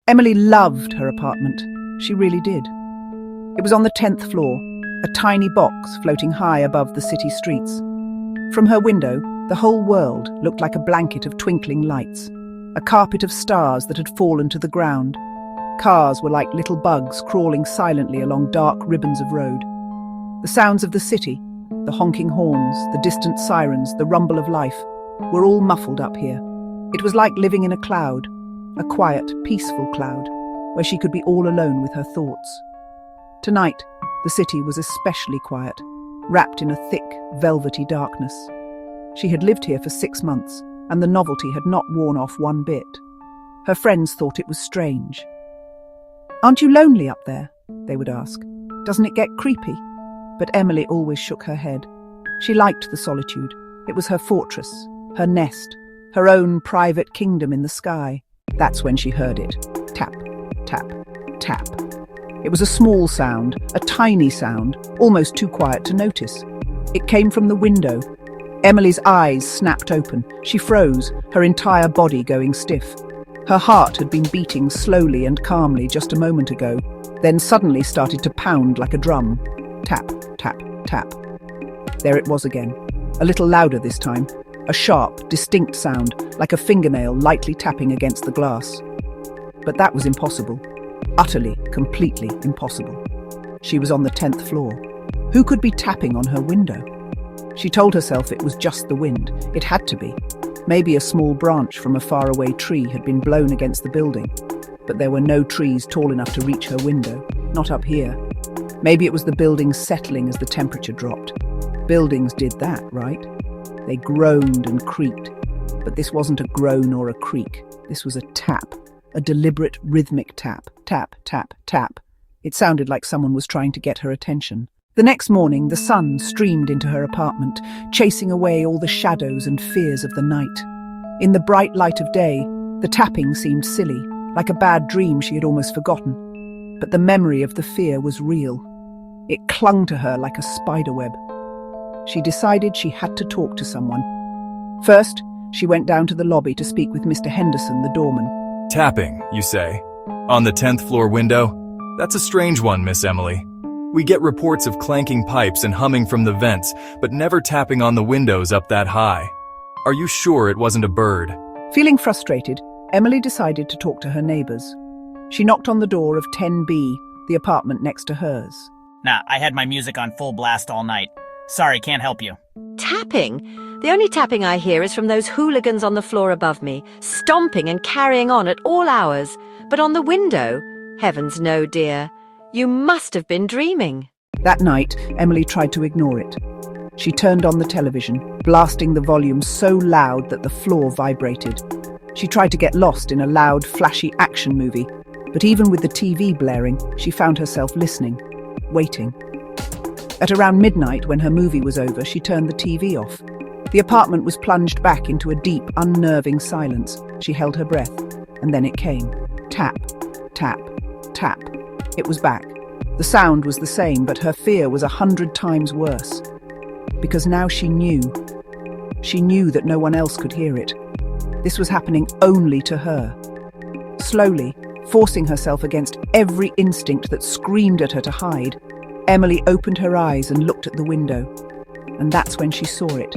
Emily loved her apartment. She really did. It was on the 10th floor, a tiny box floating high above the city streets. From her window, the whole world looked like a blanket of twinkling lights, a carpet of stars that had fallen to the ground. Cars were like little bugs crawling silently along dark ribbons of road. The sounds of the city, the honking horns, the distant sirens, the rumble of life, were all muffled up here. It was like living in a cloud, a quiet, peaceful cloud, where she could be all alone with her thoughts. Tonight, the city was especially quiet, wrapped in a thick, velvety darkness. She had lived here for 6 months, and the novelty had not worn off one bit. Her friends thought it was strange. "Aren't you lonely up there?" they would ask. "Doesn't it get creepy?" But Emily always shook her head. She liked the solitude. It was her fortress, her nest, her own private kingdom in the sky. That's when she heard it. Tap, tap, tap. It was a small sound, a tiny sound, almost too quiet to notice. It came from the window. Emily's eyes snapped open. She froze, her entire body going stiff. Her heart had been beating slowly and calmly just a moment ago, then suddenly started to pound like a drum. Tap, tap, tap. There it was again. A little louder this time. A sharp, distinct sound, like a fingernail lightly tapping against the glass. But that was impossible. Utterly, completely impossible. She was on the 10th floor. Who could be tapping on her window? She told herself it was just the wind. It had to be. Maybe a small branch from a faraway tree had been blown against the building. But there were no trees tall enough to reach her window. Not up here. Maybe it was the building settling as the temperature dropped. Buildings did that, right? They groaned and creaked. But this wasn't a groan or a creak. This was a tap. A deliberate, rhythmic tap. Tap, tap, tap. It sounded like someone was trying to get her attention. The next morning, the sun streamed into her apartment, chasing away all the shadows and fears of the night. In the bright light of day, the tapping seemed silly, like a bad dream she had almost forgotten. But the memory of the fear was real. It clung to her like a spiderweb. She decided she had to talk to someone. First, she went down to the lobby to speak with Mr. Henderson, the doorman. Tapping, you say? On the 10th floor window? That's a strange one, Miss Emily. We get reports of clanking pipes and humming from the vents, but never tapping on the windows up that high. Are you sure it wasn't a bird? Feeling frustrated, Emily decided to talk to her neighbors. She knocked on the door of 10B, the apartment next to hers. Nah, I had my music on full blast all night. Sorry, can't help you. Tapping? The only tapping I hear is from those hooligans on the floor above me, stomping and carrying on at all hours. But on the window? Heavens no, dear. You must have been dreaming. That night, Emily tried to ignore it. She turned on the television, blasting the volume so loud that the floor vibrated. She tried to get lost in a loud, flashy action movie, but even with the TV blaring, she found herself listening, waiting. At around midnight, when her movie was over, she turned the TV off. The apartment was plunged back into a deep, unnerving silence. She held her breath, and then it came. Tap, tap, tap. It was back. The sound was the same, but her fear was 100 times worse. Because now she knew. She knew that no one else could hear it. This was happening only to her. Slowly, forcing herself against every instinct that screamed at her to hide, Emily opened her eyes and looked at the window. And that's when she saw it.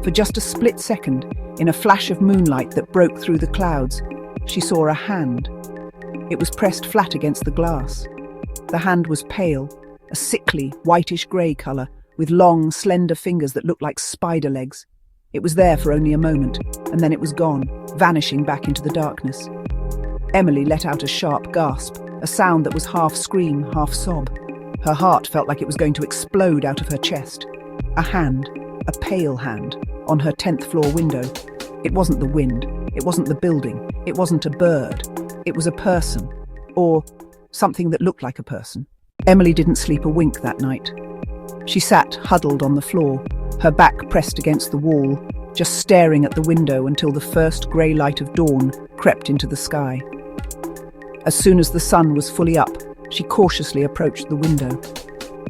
For just a split second, in a flash of moonlight that broke through the clouds, she saw a hand. It was pressed flat against the glass. The hand was pale, a sickly, whitish-grey colour, with long, slender fingers that looked like spider legs. It was there for only a moment, and then it was gone, vanishing back into the darkness. Emily let out a sharp gasp, a sound that was half scream, half sob. Her heart felt like it was going to explode out of her chest. A hand, a pale hand, on her 10th floor window. It wasn't the wind, it wasn't the building, it wasn't a bird. It was a person, or something that looked like a person. Emily didn't sleep a wink that night. She sat huddled on the floor, her back pressed against the wall, just staring at the window until the first grey light of dawn crept into the sky. As soon as the sun was fully up, she cautiously approached the window.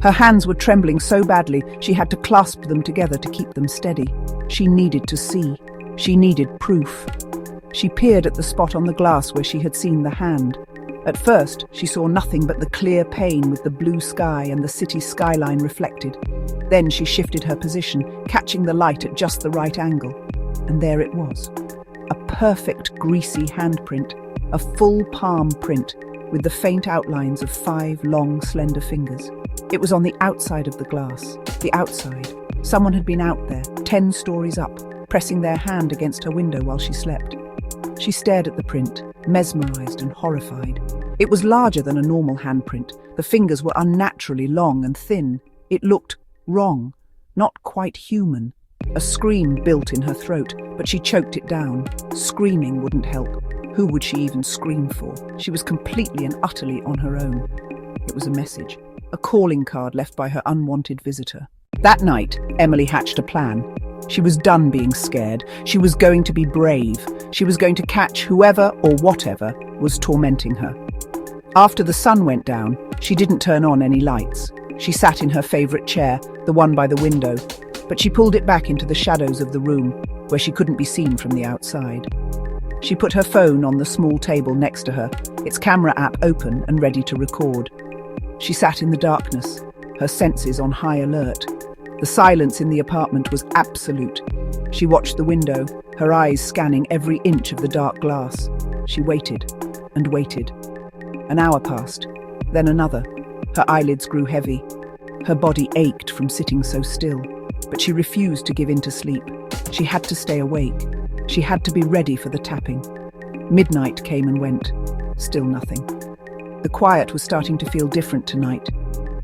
Her hands were trembling so badly she had to clasp them together to keep them steady. She needed to see. She needed proof. She peered at the spot on the glass where she had seen the hand. At first, she saw nothing but the clear pane with the blue sky and the city skyline reflected. Then she shifted her position, catching the light at just the right angle. And there it was. A perfect, greasy handprint, a full palm print, with the faint outlines of 5 long, slender fingers. It was on the outside of the glass. The outside. Someone had been out there, 10 stories up, pressing their hand against her window while she slept. She stared at the print, mesmerized and horrified. It was larger than a normal handprint. The fingers were unnaturally long and thin. It looked wrong, not quite human. A scream built in her throat, but she choked it down. Screaming wouldn't help. Who would she even scream for? She was completely and utterly on her own. It was a message, a calling card left by her unwanted visitor. That night, Emily hatched a plan. She was done being scared. She was going to be brave. She was going to catch whoever or whatever was tormenting her. After the sun went down, she didn't turn on any lights. She sat in her favorite chair, the one by the window, but she pulled it back into the shadows of the room, where she couldn't be seen from the outside. She put her phone on the small table next to her, its camera app open and ready to record. She sat in the darkness, her senses on high alert. The silence in the apartment was absolute. She watched the window, her eyes scanning every inch of the dark glass. She waited and waited. An hour passed, then another. Her eyelids grew heavy. Her body ached from sitting so still, but she refused to give in to sleep. She had to stay awake. She had to be ready for the tapping. Midnight came and went. Still nothing. The quiet was starting to feel different tonight.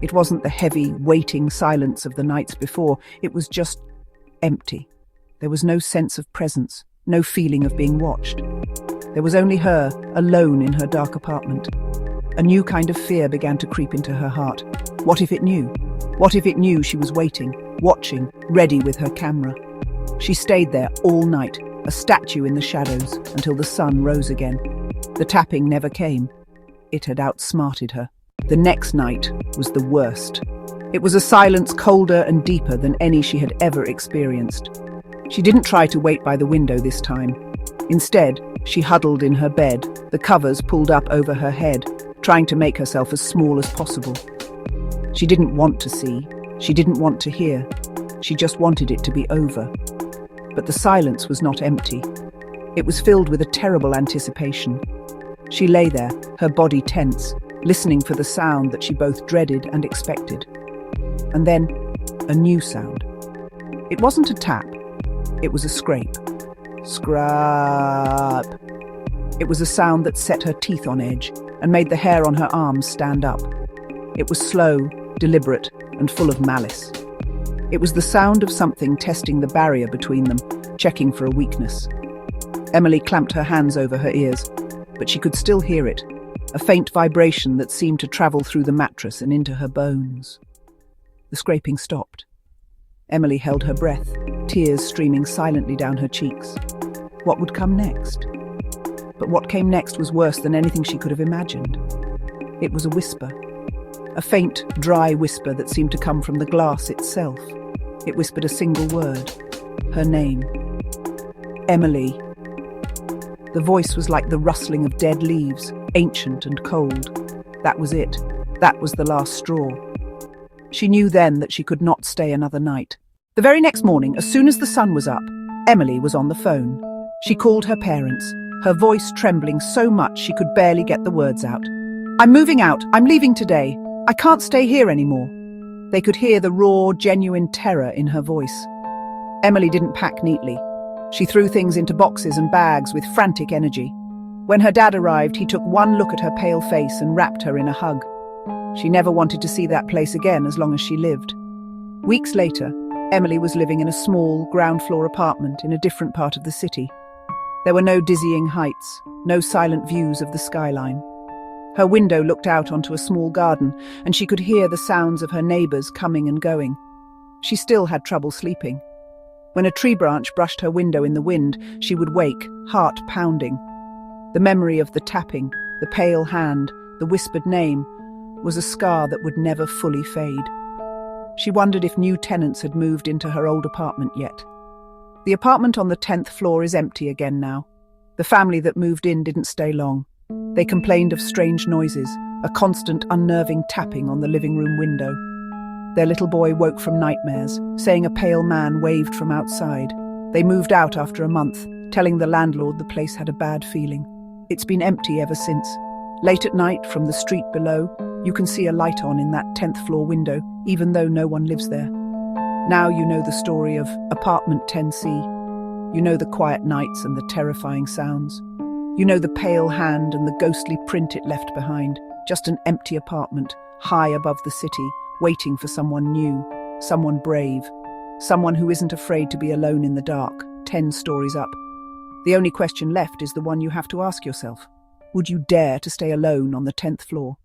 It wasn't the heavy, waiting silence of the nights before. It was just empty. There was no sense of presence, no feeling of being watched. There was only her, alone in her dark apartment. A new kind of fear began to creep into her heart. What if it knew? What if it knew she was waiting, watching, ready with her camera? She stayed there all night, a statue in the shadows, until the sun rose again. The tapping never came. It had outsmarted her. The next night was the worst. It was a silence colder and deeper than any she had ever experienced. She didn't try to wait by the window this time. Instead, she huddled in her bed, the covers pulled up over her head, trying to make herself as small as possible. She didn't want to see. She didn't want to hear. She just wanted it to be over. But the silence was not empty. It was filled with a terrible anticipation. She lay there, her body tense, listening for the sound that she both dreaded and expected. And then, a new sound. It wasn't a tap. It was a scrape. Scrap. It was a sound that set her teeth on edge and made the hair on her arms stand up. It was slow, deliberate, and full of malice. It was the sound of something testing the barrier between them, checking for a weakness. Emily clamped her hands over her ears, but she could still hear it, a faint vibration that seemed to travel through the mattress and into her bones. The scraping stopped. Emily held her breath, tears streaming silently down her cheeks. What would come next? But what came next was worse than anything she could have imagined. It was a whisper. A faint, dry whisper that seemed to come from the glass itself. It whispered a single word. Her name. Emily. The voice was like the rustling of dead leaves, ancient and cold. That was it. That was the last straw. She knew then that she could not stay another night. The very next morning, as soon as the sun was up, Emily was on the phone. She called her parents, her voice trembling so much she could barely get the words out. "I'm moving out. I'm leaving today. I can't stay here anymore." They could hear the raw, genuine terror in her voice. Emily didn't pack neatly. She threw things into boxes and bags with frantic energy. When her dad arrived, he took one look at her pale face and wrapped her in a hug. She never wanted to see that place again as long as she lived. Weeks later, Emily was living in a small, ground-floor apartment in a different part of the city. There were no dizzying heights, no silent views of the skyline. Her window looked out onto a small garden, and she could hear the sounds of her neighbours coming and going. She still had trouble sleeping. When a tree branch brushed her window in the wind, she would wake, heart pounding. The memory of the tapping, the pale hand, the whispered name, was a scar that would never fully fade. She wondered if new tenants had moved into her old apartment yet. The apartment on the 10th floor is empty again now. The family that moved in didn't stay long. They complained of strange noises, a constant unnerving tapping on the living room window. Their little boy woke from nightmares, saying a pale man waved from outside. They moved out after a month, telling the landlord the place had a bad feeling. It's been empty ever since. Late at night, from the street below, you can see a light on in that 10th floor window, even though no one lives there. Now you know the story of Apartment 10C. You know the quiet nights and the terrifying sounds. You know the pale hand and the ghostly print it left behind. Just an empty apartment, high above the city, waiting for someone new, someone brave, someone who isn't afraid to be alone in the dark, 10 stories up. The only question left is the one you have to ask yourself. Would you dare to stay alone on the 10th floor?